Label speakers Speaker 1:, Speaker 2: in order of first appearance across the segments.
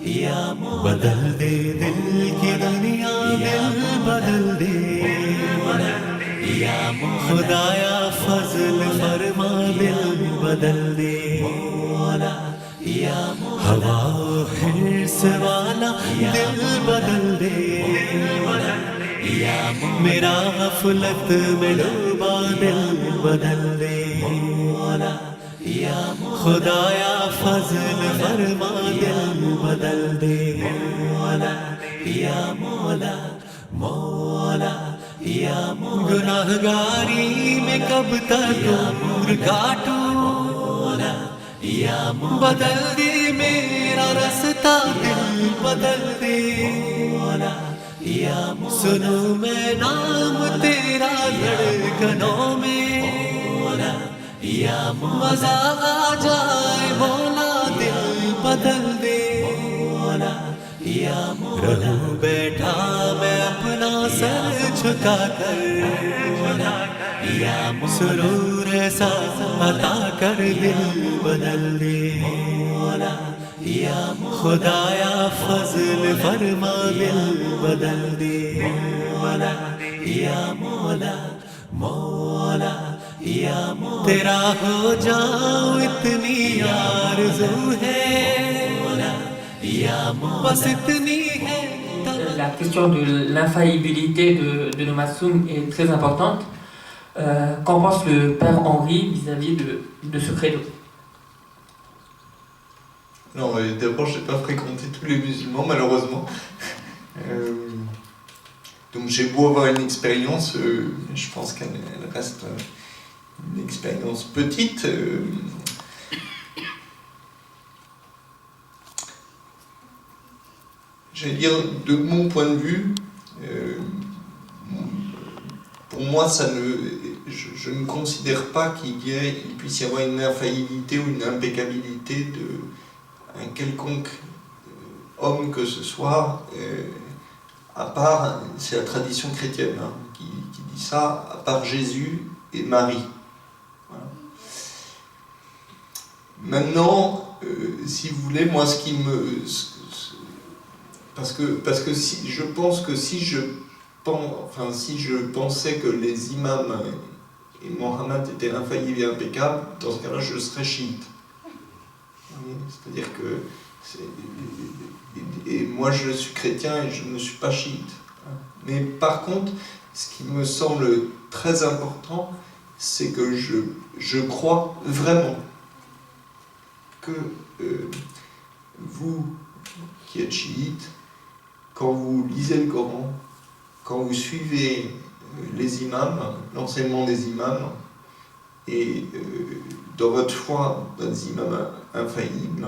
Speaker 1: बदल दे दिल की दुनिया दिल बदल दे खुदाया फजल फरमा दिल बदल दे हवा हिर्स वाला दिल बदल दे मेरा गफलत में डूबा दिल बदल दे खुदाया फजल फरमा दिल बदल दे या मौला मौला या गुनाहगारी में कब तक उम्र काटूं या बदल दे मेरा रास्ता दिल बदल दे या सुनो मैं नाम तेरा धड़कनों में या मजा आ जाए मौला दिल बदल दे या रहूं बैठा मैं अपना सर झुका कर या सुरूर ऐसा अता कर दिल बदल दे या खुदाया फजल फरमा दिल बदल दे या मौला मौला या तेरा हो जाऊं इतनी आरज़ू है या बस इतनी है।
Speaker 2: La question de l'infaillibilité de nos Massoum est très importante. Qu'en pense le père Henri vis-à-vis de ce credo?
Speaker 3: Non, d'abord, je n'ai pas fréquenté tous les musulmans, malheureusement. Donc j'ai beau avoir une expérience, je pense qu'elle reste une expérience petite. J'allais dire, de mon point de vue, pour moi, je ne considère pas qu'il puisse y avoir une infaillibilité ou une impeccabilité d'un quelconque homme que ce soit, à part, c'est la tradition chrétienne qui dit ça, à part Jésus et Marie. Voilà. Maintenant, si vous voulez, moi, ce qui me... Parce que si, je pense que si je pensais que les imams et Mohammed étaient infaillibles et impeccables, dans ce cas-là, je serais chiite. C'est-à-dire que... Et moi, je suis chrétien et je ne suis pas chiite. Mais par contre, ce qui me semble très important, c'est que je crois vraiment que vous, qui êtes chiite, quand vous lisez le Coran, quand vous suivez les imams, l'enseignement des imams, et dans votre foi, dans des imams infaillibles,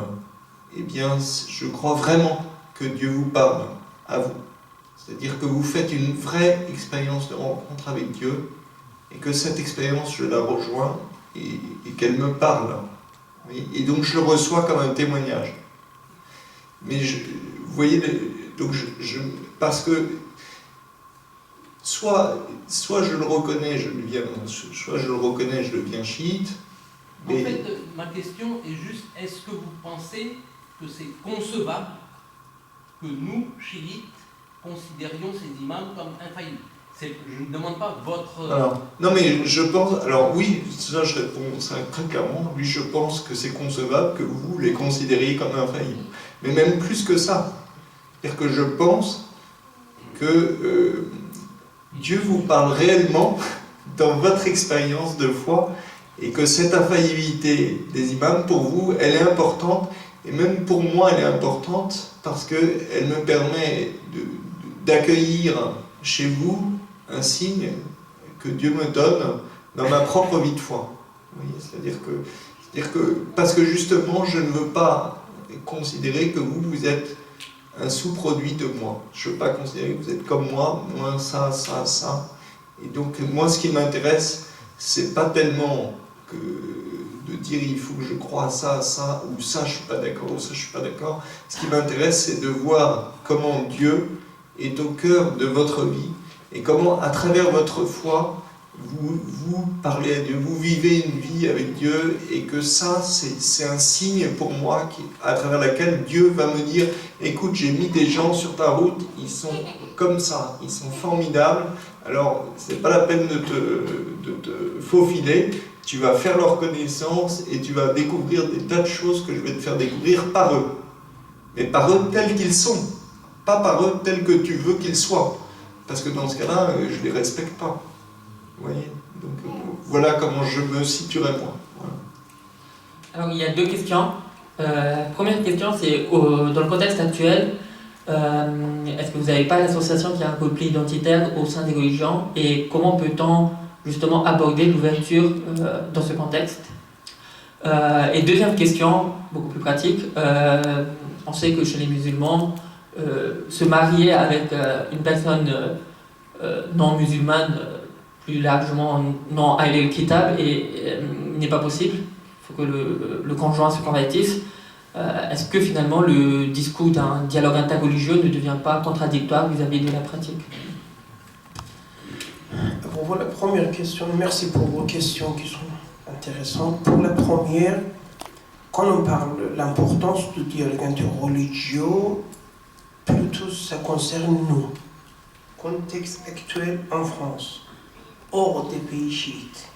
Speaker 3: eh bien, je crois vraiment que Dieu vous parle à vous. C'est-à-dire que vous faites une vraie expérience de rencontre avec Dieu, et que cette expérience, je la rejoins, et qu'elle me parle. Oui, et donc je le reçois comme un témoignage. Mais vous voyez, donc parce que soit je le reconnais, je deviens chiite.
Speaker 4: Mais... En fait, ma question est juste, est-ce que vous pensez que c'est concevable que nous, chiites, considérions ces imams comme infaillibles? Je ne demande pas votre...
Speaker 3: Alors, non mais je pense... Alors oui, ça je réponds ça très clairement. Oui, je pense que c'est concevable que vous les considériez comme infaillibles. Mais même plus que ça. C'est-à-dire que je pense que Dieu vous parle réellement dans votre expérience de foi et que cette infaillibilité des imams, pour vous, elle est importante. Et même pour moi, elle est importante parce qu'elle me permet d'accueillir chez vous un signe que Dieu me donne dans ma propre vie de foi. C'est-à-dire que, parce que justement, je ne veux pas considérer que vous êtes un sous-produit de moi. Je ne veux pas considérer que vous êtes comme moi ça, ça, ça. Et donc, moi, ce qui m'intéresse, c'est pas tellement de dire il faut que je croie à ça, ça, ou ça, je suis pas d'accord, ou ça, je suis pas d'accord. Ce qui m'intéresse, c'est de voir comment Dieu est au cœur de votre vie et comment, à travers votre foi, vous parlez à Dieu, vous vivez une vie avec Dieu, et que ça, c'est un signe pour moi à travers laquelle Dieu va me dire, écoute, j'ai mis des gens sur ta route, ils sont comme ça, ils sont formidables, alors c'est pas la peine de te faufiler, tu vas faire leur connaissance et tu vas découvrir des tas de choses que je vais te faire découvrir par eux. Mais par eux tels qu'ils sont, pas par eux tels que tu veux qu'ils soient. Parce que dans ce cas-là, je ne les respecte pas. Vous voyez? Donc voilà comment je me situerais moi. Voilà.
Speaker 2: Alors il y a deux questions. Première question, c'est dans le contexte actuel, est-ce que vous n'avez pas l'association qui a un repli identitaire au sein des religions, et comment peut-on justement aborder l'ouverture dans ce contexte? Et deuxième question, beaucoup plus pratique, on sait que chez les musulmans, se marier avec une personne non musulmane, plus largement non ahlul kitab, n'est pas possible. Il faut que le conjoint se convertisse. Est-ce que finalement le discours d'un dialogue interreligieux ne devient pas contradictoire vis-à-vis de la pratique?
Speaker 5: Pour la première question, merci pour vos questions qui sont intéressantes. Pour la première, quand on parle de l'importance du dialogue interreligieux, plutôt ça concerne nous, contexte actuel en France, hors des pays chiites.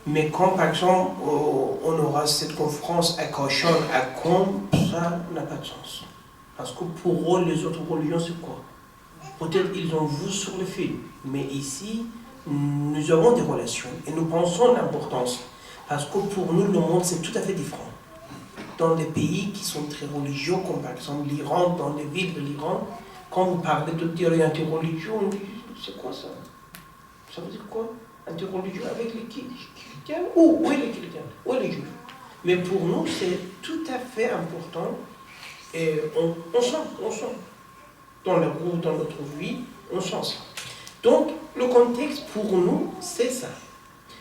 Speaker 5: Mais quand par exemple on aura cette conférence à Cauchon, à Combe, ça n'a pas de sens. Parce que pour eux, les autres religions, c'est quoi? Peut-être ils ont vu sur le film, mais ici, nous avons des relations et nous pensons l'importance. Parce que pour nous, le monde, c'est tout à fait différent. Dans des pays qui sont très religieux, comme par exemple l'Iran, dans les villes de l'Iran, quand vous parlez de dialogue interreligieux, on dit, c'est quoi ça? Ça veut dire quoi? Interreligieux avec les chrétiens? Où est les chrétiens? Où est les juifs? Mais pour nous, c'est tout à fait important. Et on sent. Dans la roue, dans notre vie, on sent ça. Donc, le contexte pour nous, c'est ça.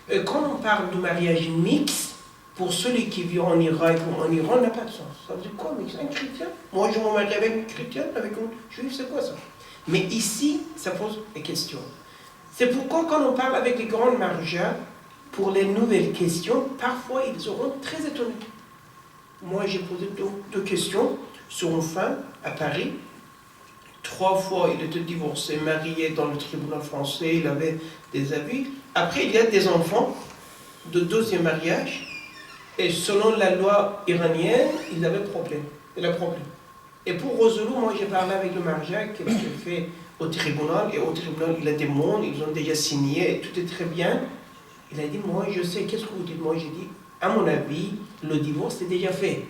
Speaker 5: Et quand on parle de mariage mixte, pour celui qui vit en Irak ou en Iran, n'a pas de sens. Ça veut dire quoi? Mais c'est un chrétien. Moi, je me marie avec un chrétien, avec un juif, c'est quoi ça? Mais ici, ça pose des questions. C'est pourquoi quand on parle avec les grands marjas, pour les nouvelles questions, parfois ils seront très étonnés. Moi, j'ai posé deux questions sur une femme à Paris. 3 fois, il était divorcé, marié dans le tribunal français, il avait des avis. Après, il y a des enfants de deuxième mariage. Et selon la loi iranienne, il avait problème. Il a problème. Et pour résoudre, moi j'ai parlé avec le marja qui a fait au tribunal. Et au tribunal, il a des mondes, ils ont déjà signé, et tout est très bien. Il a dit, moi je sais, qu'est-ce que vous dites? Moi j'ai dit, à mon avis, le divorce est déjà fait.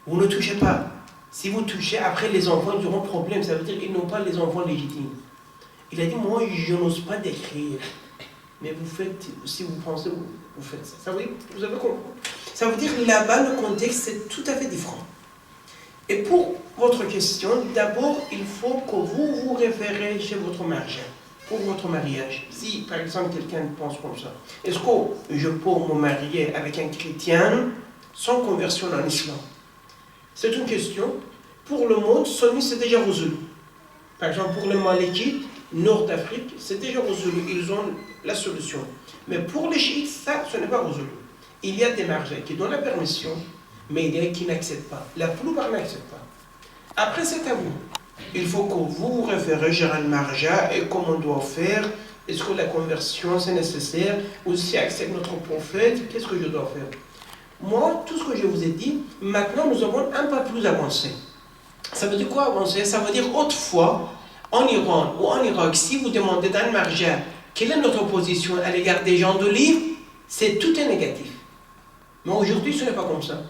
Speaker 5: Vous ne touchez pas. Si vous touchez, après les enfants, ils auront problème. Ça veut dire qu'ils n'ont pas les enfants légitimes. Il a dit, moi je n'ose pas décrire. Mais vous faites, si vous pensez, vous faites ça. Ça veut dire, vous avez compris? Ça veut dire là-bas, le contexte, c'est tout à fait différent. Et pour votre question, d'abord, il faut que vous vous référez chez votre marja, pour votre mariage. Si, par exemple, quelqu'un pense comme ça, est-ce que je peux me marier avec un chrétien sans conversion en islam? C'est une question. Pour le monde, sunni, c'est déjà résolu. Par exemple, pour les Malikites, Nord d'Afrique, c'est déjà résolu. Ils ont la solution. Mais pour les chiites, ça, ce n'est pas résolu. Il y a des marjas qui donnent la permission, mais il y a qui n'acceptent pas. La plupart n'acceptent pas. Après, c'est à vous. Il faut que vous vous référez à un marja et comment on doit faire. Est-ce que la conversion, c'est nécessaire? Ou si accepte notre prophète, qu'est-ce que je dois faire? Moi, tout ce que je vous ai dit, maintenant, nous avons un peu plus avancé. Ça veut dire quoi avancer? Ça veut dire autrefois, en Iran ou en Irak, si vous demandez d'un marja, quelle est notre position à l'égard des gens de livre, c'est tout est négatif. Mais aujourd'hui, ce n'est pas comme ça.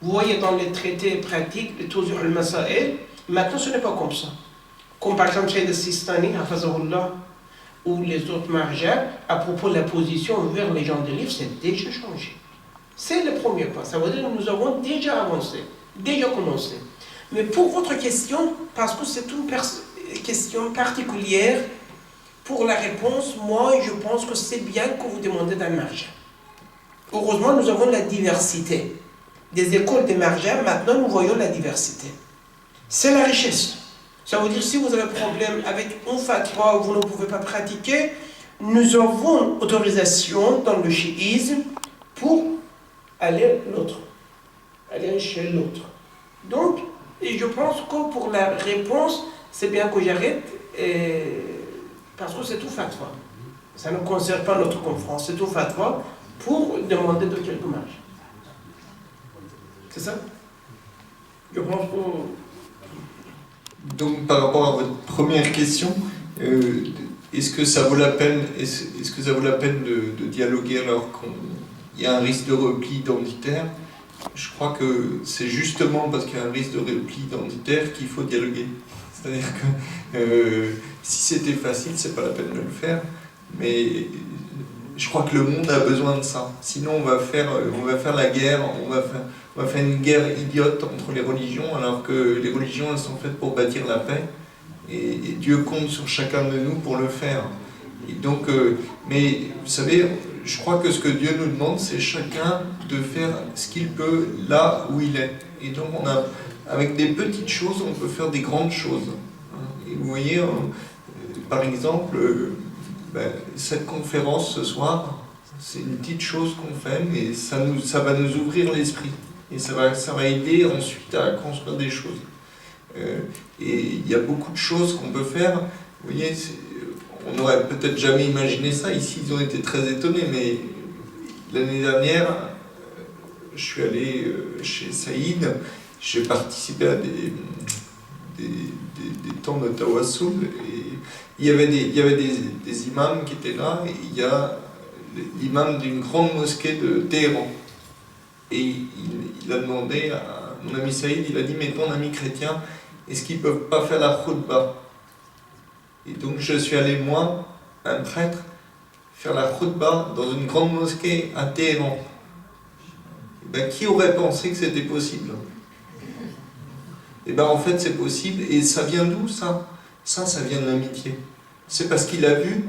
Speaker 5: Vous voyez dans les traités pratiques, les Tawzi' al-Masail, maintenant ce n'est pas comme ça. Comme par exemple Sayyid al-Sistani, Hafazahullah, ou les autres marjas, à propos de la position vers les gens de livre, c'est déjà changé. C'est le premier pas. Ça veut dire que nous avons déjà avancé, déjà commencé. Mais pour votre question, parce que c'est une question particulière, pour la réponse, moi je pense que c'est bien que vous demandez d'un marja. Heureusement, nous avons la diversité. Des écoles des marjas, maintenant nous voyons la diversité. C'est la richesse. Ça veut dire si vous avez un problème avec un fatwa, vous ne pouvez pas pratiquer, nous avons autorisation dans le chiisme pour aller l'autre, aller chez l'autre. Donc, et je pense que pour la réponse, c'est bien que j'arrête, parce que c'est tout fatwa. Ça ne concerne pas notre conférence, c'est tout fatwa pour demander de quelques marges. C'est ça? Je pense que...
Speaker 3: Donc par rapport à votre première question, est-ce que ça vaut la peine, de dialoguer alors qu'il y a un risque de repli identitaire? Je crois que c'est justement parce qu'il y a un risque de repli identitaire qu'il faut dialoguer. C'est-à-dire que si c'était facile, c'est pas la peine de le faire, mais je crois que le monde a besoin de ça. Sinon on va faire la guerre, on va faire une guerre idiote entre les religions, alors que les religions elles sont faites pour bâtir la paix, et Dieu compte sur chacun de nous pour le faire. Et donc, mais vous savez, je crois que ce que Dieu nous demande, c'est chacun de faire ce qu'il peut là où il est. Et donc avec des petites choses, on peut faire des grandes choses. Et vous voyez, par exemple, cette conférence ce soir, c'est une petite chose qu'on fait, mais ça va nous ouvrir l'esprit. Et ça va aider ensuite à construire des choses. Et il y a beaucoup de choses qu'on peut faire. Vous voyez, on n'aurait peut-être jamais imaginé ça. Ici, ils ont été très étonnés, mais l'année dernière, je suis allé chez Saïd, j'ai participé à des temps de Tawassul, et il y avait des imams qui étaient là, et il y a l'imam d'une grande mosquée de Téhéran. Et il a demandé à mon ami Saïd, il a dit, mais ton ami chrétien, est-ce qu'ils ne peuvent pas faire la khutba? Et donc je suis allé, moi, un prêtre, faire la khutba dans une grande mosquée à Téhéran. Qui aurait pensé que c'était possible? Et en fait c'est possible, et ça vient d'où ça? Ça vient de l'amitié. C'est parce qu'il a vu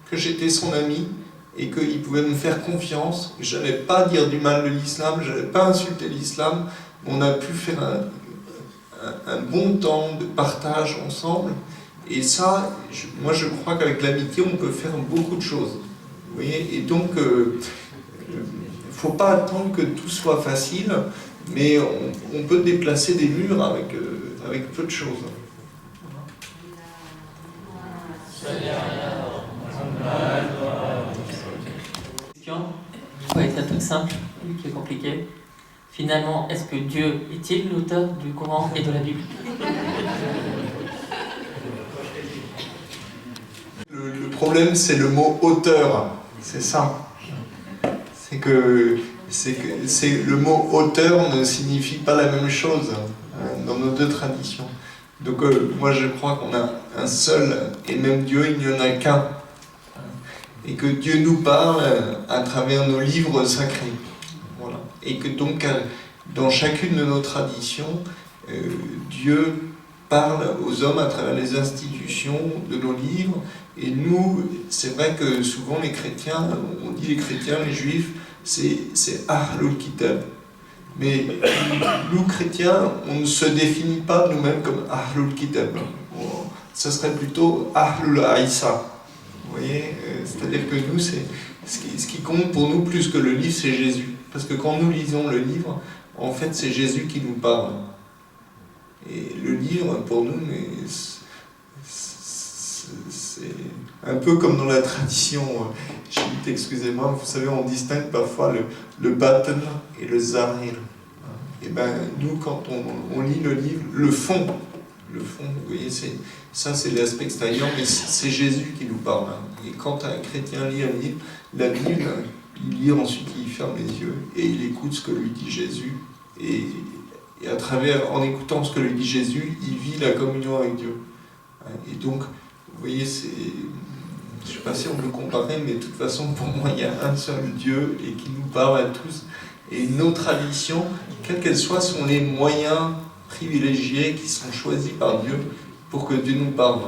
Speaker 3: que j'étais son ami, et qu'il pouvait me faire confiance. Je n'allais pas dire du mal de l'islam, je n'allais pas insulter l'islam. On a pu faire un bon temps de partage ensemble. Et ça, moi je crois qu'avec l'amitié, on peut faire beaucoup de choses. Vous voyez? Et donc, il ne faut pas attendre que tout soit facile, mais on peut déplacer des murs avec peu de choses.
Speaker 2: Ouais, c'est toute simple, qui est compliquée. Finalement, est-ce que Dieu est-il l'auteur du Coran et de la Bible?
Speaker 3: Le problème, c'est le mot auteur, c'est ça. C'est que le mot auteur ne signifie pas la même chose dans nos deux traditions. Donc moi je crois qu'on a un seul et même Dieu, il n'y en a qu'un. Et que Dieu nous parle à travers nos livres sacrés. Voilà. Et que donc, dans chacune de nos traditions, Dieu parle aux hommes à travers les institutions de nos livres. Et nous, c'est vrai que souvent les chrétiens, on dit les chrétiens, les juifs, c'est Ahlul Kitab. Mais nous, chrétiens, on ne se définit pas nous-mêmes comme Ahlul Kitab. Ça serait plutôt Ahlul Aïssa. Vous voyez, c'est-à-dire que nous, ce qui compte pour nous plus que le livre, c'est Jésus. Parce que quand nous lisons le livre, en fait, c'est Jésus qui nous parle. Et le livre, pour nous, c'est un peu comme dans la tradition chiite, excusez-moi, vous savez, on distingue parfois le batin et le zahir. Et nous, quand on lit le livre, le fond, vous voyez, ça c'est l'aspect extérieur, mais c'est Jésus qui nous parle. Et quand un chrétien lit un livre, la Bible, il lit ensuite, il ferme les yeux et il écoute ce que lui dit Jésus. Et à travers, en écoutant ce que lui dit Jésus, il vit la communion avec Dieu. Et donc, vous voyez, je ne sais pas si on peut comparer, mais de toute façon, pour moi, il y a un seul Dieu et qui nous parle à tous. Et nos traditions, quelles qu'elles soient, sont les moyens privilégiés qui sont choisis par Dieu pour que Dieu nous parle.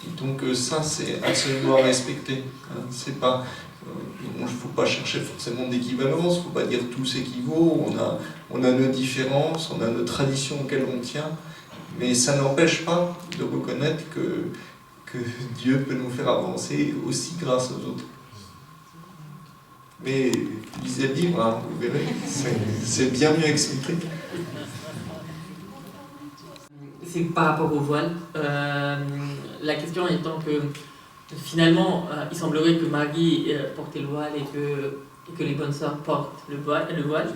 Speaker 3: Et donc ça, c'est absolument à respecter. C'est pas, il ne faut pas chercher forcément d'équivalence, il ne faut pas dire tout s'équivaut, on a nos différences, on a nos traditions auxquelles on tient, mais ça n'empêche pas de reconnaître que Dieu peut nous faire avancer aussi grâce aux autres. Mais lisez le livre, hein, vous verrez, c'est bien mieux expliqué.
Speaker 2: C'est par rapport au voile. La question étant que finalement, il semblerait que Marie portait le voile et que les bonnes sœurs portent le voile.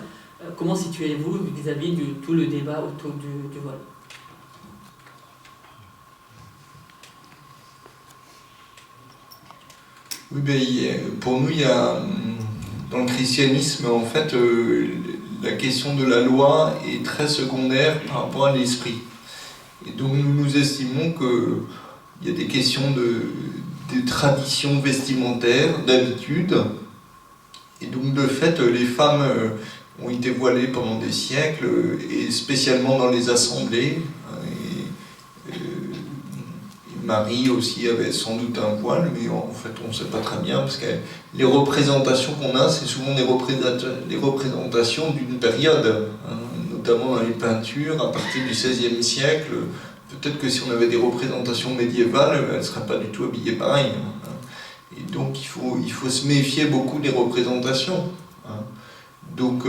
Speaker 2: Comment situez-vous vis-à-vis de tout le débat autour du voile?
Speaker 3: Oui, pour nous, il y a, dans le christianisme, en fait, la question de la loi est très secondaire par rapport à l'esprit. Et donc nous estimons qu'il y a des questions de traditions vestimentaires, d'habitude. Et donc de fait, les femmes ont été voilées pendant des siècles, et spécialement dans les assemblées. Marie aussi avait sans doute un voile, mais en fait on ne sait pas très bien, parce que les représentations qu'on a, c'est souvent des représentations d'une période, hein, notamment dans les peintures, à partir du XVIe siècle. Peut-être que si on avait des représentations médiévales, elles ne seraient pas du tout habillées pareil. Hein. Et donc il faut se méfier beaucoup des représentations. Hein. Donc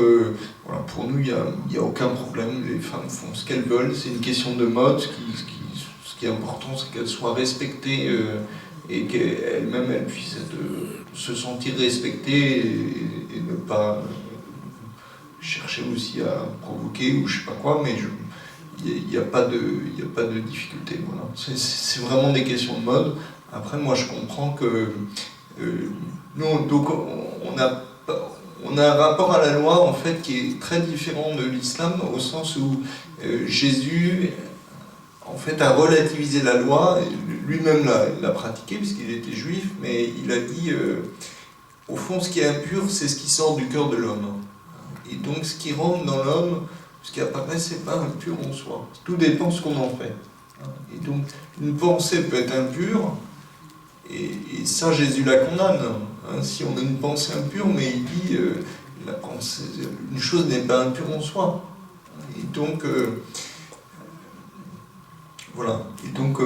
Speaker 3: voilà, pour nous, il n'y a aucun problème, les femmes font ce qu'elles veulent, c'est une question de mode. Ce qui est important, c'est qu'elles soient respectées et qu'elles-mêmes elles puissent se sentir respectées et ne pas chercher aussi à provoquer ou je sais pas quoi, mais il n'y a pas de difficulté. Voilà. C'est vraiment des questions de mode. Après, moi, je comprends que nous, donc, on a un rapport à la loi en fait qui est très différent de l'islam, au sens où Jésus en fait a relativisé la loi, lui-même l'a pratiqué puisqu'il était juif, mais il a dit au fond ce qui est impur c'est ce qui sort du cœur de l'homme. Et donc ce qui rentre dans l'homme, ce qui apparaît, c'est pas impur en soi. Tout dépend de ce qu'on en fait. Et donc une pensée peut être impure, et ça Jésus la condamne. Si on a une pensée impure, mais il dit une chose n'est pas impure en soi. Et donc voilà. Et donc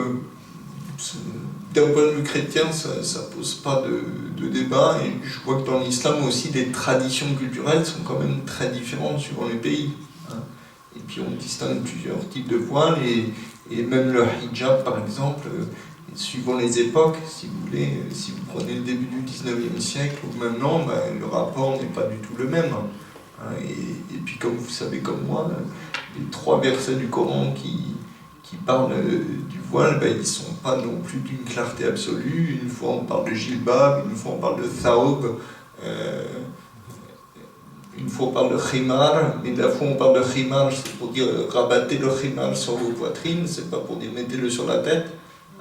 Speaker 3: d'un point de vue chrétien, ça pose pas de débat. Et je vois que dans l'islam aussi, les traditions culturelles sont quand même très différentes suivant les pays. Et puis on distingue plusieurs types de voiles, et même le hijab par exemple, suivant les époques, si vous voulez, si vous prenez le début du 19e siècle ou maintenant, le rapport n'est pas du tout le même. Et puis comme vous savez comme moi, les 3 versets du Coran qui parlent du voile, ils ne sont pas non plus d'une clarté absolue. Une fois on parle de jilbab, une fois on parle de thawb, une fois on parle de khimar, mais la fois on parle de khimar, c'est pour dire rabattez le khimar sur vos poitrines, c'est pas pour dire mettez-le sur la tête.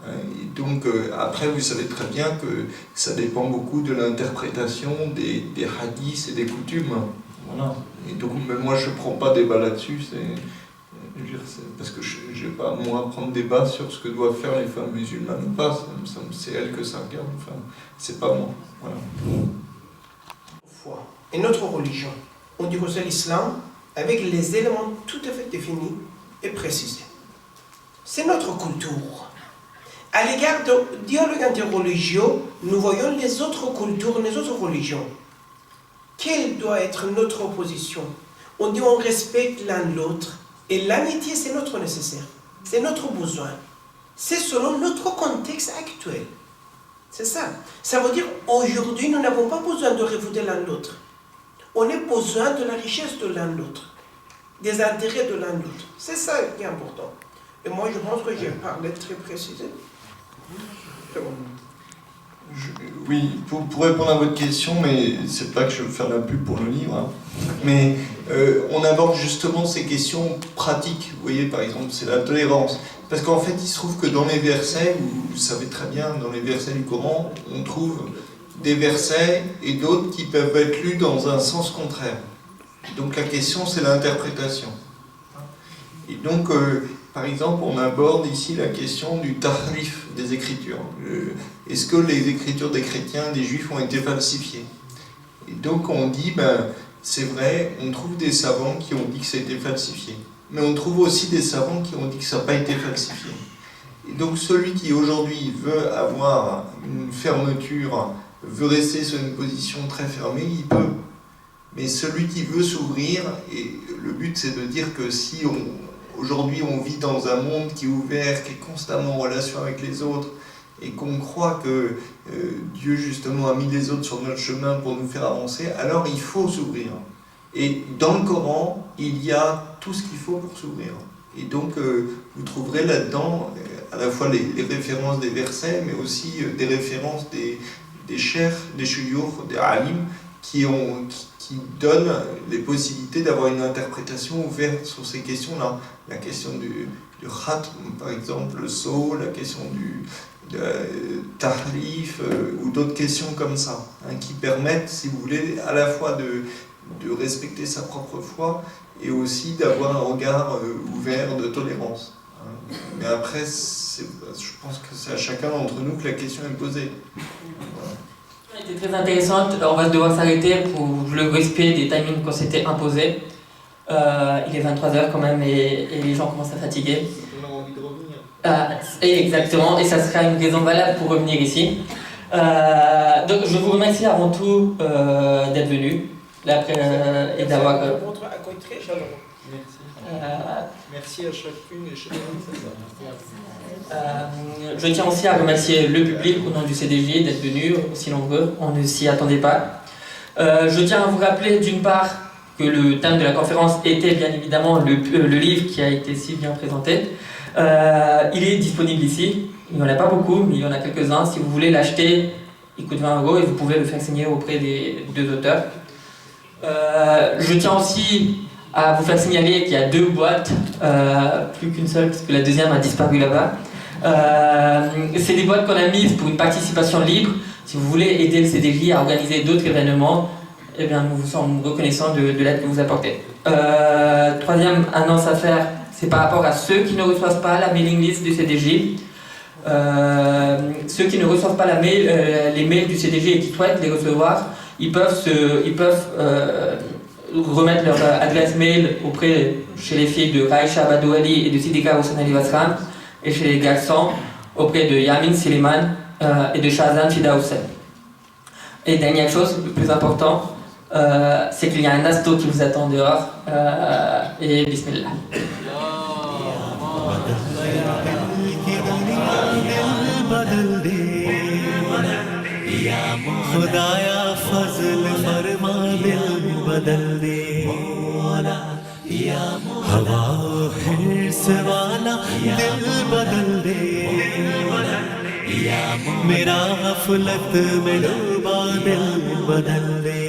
Speaker 3: Et donc après vous savez très bien que ça dépend beaucoup de l'interprétation des hadiths et des coutumes. Voilà. Et donc moi je prends pas débat là-dessus, parce que je vais pas moi prendre débat sur ce que doivent faire les femmes musulmanes ou pas, c'est elles que ça regarde, enfin, c'est pas moi. Voilà.
Speaker 5: Foi et notre religion, on dit que c'est l'islam avec les éléments tout à fait définis et précisés. C'est notre culture. À l'égard du dialogue interreligieux, nous voyons les autres cultures, les autres religions. Quelle doit être notre position? On dit on respecte l'un l'autre, et l'amitié c'est notre nécessaire, c'est notre besoin. C'est selon notre contexte actuel. C'est ça. Ça veut dire aujourd'hui nous n'avons pas besoin de réfuter l'un l'autre. On a besoin de la richesse de l'un l'autre, des intérêts de l'un l'autre. C'est ça qui est important. Et moi je pense que j'ai parlé très précisément.
Speaker 3: Oui, pour répondre à votre question, mais c'est pas que je veux faire la pub pour le livre, mais on aborde justement ces questions pratiques. Vous voyez, par exemple, c'est la tolérance. Parce qu'en fait, il se trouve que dans les versets, vous savez très bien, dans les versets du Coran, on trouve des versets et d'autres qui peuvent être lus dans un sens contraire. Donc la question, c'est l'interprétation. Et donc, par exemple, on aborde ici la question du tahrif des Écritures. Est-ce que les Écritures des chrétiens, des juifs ont été falsifiées? Et donc on dit, c'est vrai, on trouve des savants qui ont dit que ça a été falsifié. Mais on trouve aussi des savants qui ont dit que ça n'a pas été falsifié. Et donc celui qui aujourd'hui veut avoir une fermeture, veut rester sur une position très fermée, il peut. Mais celui qui veut s'ouvrir, et le but c'est de dire que si aujourd'hui on vit dans un monde qui est ouvert, qui est constamment en relation avec les autres, et qu'on croit que Dieu justement a mis les autres sur notre chemin pour nous faire avancer, alors il faut s'ouvrir. Et dans le Coran, il y a tout ce qu'il faut pour s'ouvrir. Et donc vous trouverez là-dedans à la fois les références des versets, mais aussi des références des cheikhs, des shuyukh, des alim, qui donnent les possibilités d'avoir une interprétation ouverte sur ces questions-là. La question du khatm, par exemple, le sceau, la question du tahrif, ou d'autres questions comme ça, hein, qui permettent, si vous voulez, à la fois de respecter sa propre foi et aussi d'avoir un regard ouvert de tolérance. Hein. Mais après, je pense que c'est à chacun d'entre nous que la question est posée. Voilà.
Speaker 2: C'était très intéressante. On va devoir s'arrêter pour le respect des timings qu'on s'était imposés. Il est 23h quand même et les gens commencent à fatiguer.
Speaker 3: On a envie de revenir.
Speaker 2: Exactement, et ça sera une raison valable pour revenir ici. Donc je vous remercie avant tout d'être venu et d'avoir...
Speaker 5: Votre accueil très chaleureux.
Speaker 3: Merci à chacune et chacun.
Speaker 2: Je tiens aussi à remercier le public au nom du CDJ d'être venu aussi nombreux, on ne s'y attendait pas. Je tiens à vous rappeler d'une part que le thème de la conférence était bien évidemment le livre qui a été si bien présenté. Il est disponible ici, il n'y en a pas beaucoup, mais il y en a quelques-uns. Si vous voulez l'acheter, il coûte 20 € et vous pouvez le faire signer auprès des deux auteurs. Je tiens aussi à vous faire signaler qu'il y a 2 boîtes, plus qu'une seule, parce que la deuxième a disparu là-bas. C'est des boîtes qu'on a mises pour une participation libre. Si vous voulez aider le CDJ à organiser d'autres événements, eh bien, nous vous sommes reconnaissants de l'aide que vous apportez. Troisième annonce à faire, c'est par rapport à ceux qui ne reçoivent pas la mailing list du CDJ. Ceux qui ne reçoivent pas les mails du CDJ et qui souhaitent les recevoir, ils peuvent remettre leur adresse mail chez les filles de Raïcha Badouali et de Sidika Hossein Ali Vasram, et chez les garçons auprès de Yamin Siliman et de Shahzan Fida Hussein. Et dernière chose, le plus important, c'est qu'il y a un asto qui vous attend dehors, et bismillah.
Speaker 1: खुदाया फजल फरमा दिल बदल दे हवा हिर्स वाला दिल बदल दे मेरा गफलत में डूबा दिल बदल दे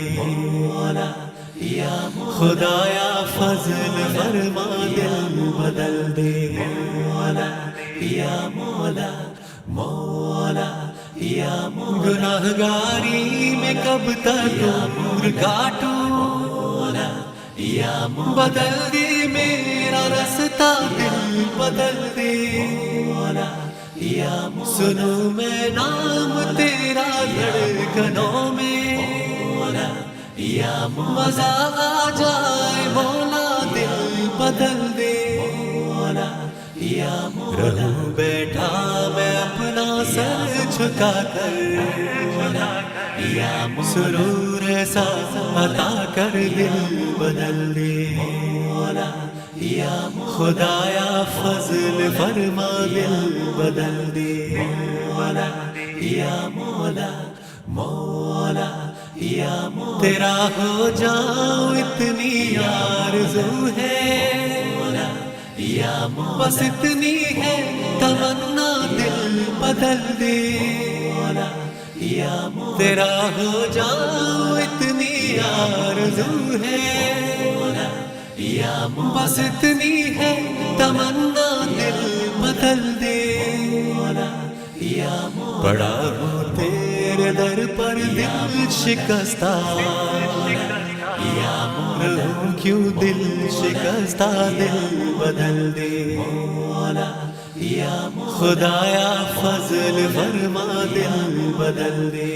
Speaker 1: खुदाया फजल फरमा दिल बदल दे गुनाहगारी में कब तक उम्र काटूं बदल दे मेरा रास्ता दिल बदल दे सुनो मैं नाम तेरा धड़कनों में मजा आ जाए मौला दिल बदल दे रहूं बैठा मैं अपना सर झुका कर सुरूर ऐसा अता कर दिल बदल दे खुदाया फजल फरमा दिल बदल दे तेरा हो जाऊं इतनी आरज़ू है बस इतनी है तमन्ना दिल बदल दे तेरा हो जाऊं इतनी आरज़ू है बस इतनी है तमन्ना दिल बदल दे पड़ा हूँ तेरे दर पर दिल शिकस्ता रहूं क्यों दिल शिकस्ता दिल बदल दे खुदाया फजल फरमा दिल बदल दे